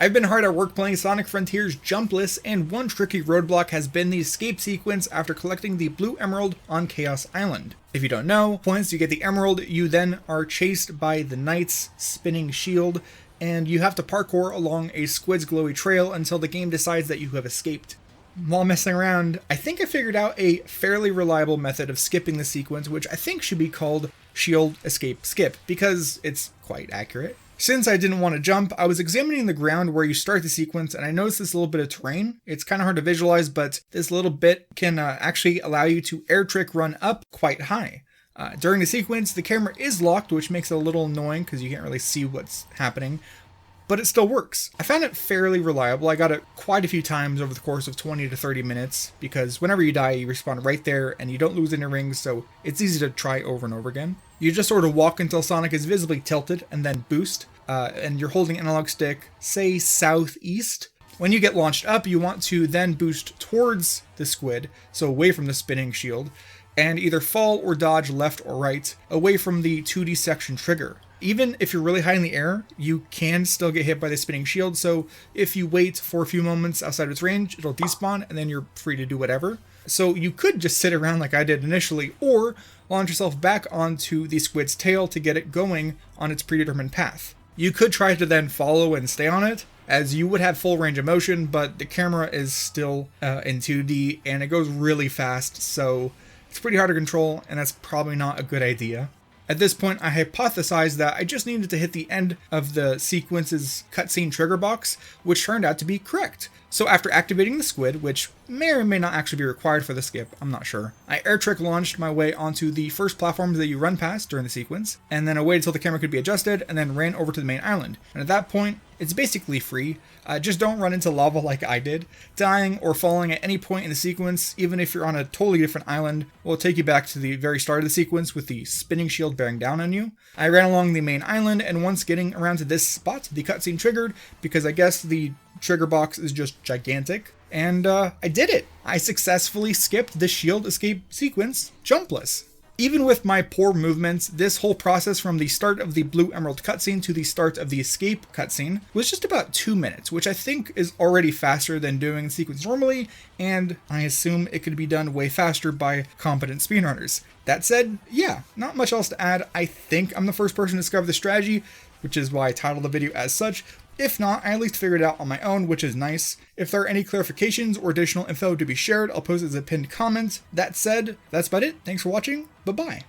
I've been hard at work playing Sonic Frontiers jumpless, and one tricky roadblock has been the escape sequence after collecting the blue emerald on Chaos Island. If you don't know, once you get the emerald, you then are chased by the knight's spinning shield, and you have to parkour along a squid's glowy trail until the game decides that you have escaped. While messing around, I think I figured out a fairly reliable method of skipping the sequence, which I think should be called shield escape skip, because it's quite accurate. Since I didn't want to jump, I was examining the ground where you start the sequence, and I noticed this little bit of terrain. It's kind of hard to visualize, but this little bit can actually allow you to air trick run up quite high. During the sequence, the camera is locked, which makes it a little annoying because you can't really see what's happening, but it still works. I found it fairly reliable. I got it quite a few times over the course of 20 to 30 minutes, because whenever you die, you respawn right there, and you don't lose any rings, so it's easy to try over and over again. You just sort of walk until Sonic is visibly tilted, and then boost, and you're holding analog stick, say southeast. When you get launched up, you want to then boost towards the squid, so away from the spinning shield, and either fall or dodge left or right, away from the 2D section trigger. Even if you're really high in the air, you can still get hit by the spinning shield, so if you wait for a few moments outside of its range, it'll despawn, and then you're free to do whatever. So you could just sit around like I did initially, or launch yourself back onto the squid's tail to get it going on its predetermined path. You could try to then follow and stay on it, as you would have full range of motion, but the camera is still in 2D, and it goes really fast, so it's pretty hard to control, and that's probably not a good idea. At this point, I hypothesized that I just needed to hit the end of the sequence's cutscene trigger box, which turned out to be correct. So after activating the squid, which may or may not actually be required for the skip, I'm not sure, I air trick launched my way onto the first platforms that you run past during the sequence, and then I waited until the camera could be adjusted, and then ran over to the main island. And at that point, it's basically free. Just don't run into lava like I did. Dying or falling at any point in the sequence, even if you're on a totally different island, will take you back to the very start of the sequence with the spinning shield bearing down on you. I ran along the main island, and once getting around to this spot, the cutscene triggered, because I guess the trigger box is just gigantic, and I did it! I successfully skipped the shield escape sequence jumpless. Even with my poor movements, this whole process from the start of the Blue Emerald cutscene to the start of the escape cutscene was just about 2 minutes, which I think is already faster than doing the sequence normally, and I assume it could be done way faster by competent speedrunners. That said, yeah, not much else to add. I think I'm the first person to discover the strategy, which is why I titled the video as such. If not, I at least figured it out on my own, which is nice. If there are any clarifications or additional info to be shared, I'll post it as a pinned comment. That said, that's about it. Thanks for watching. Bye-bye.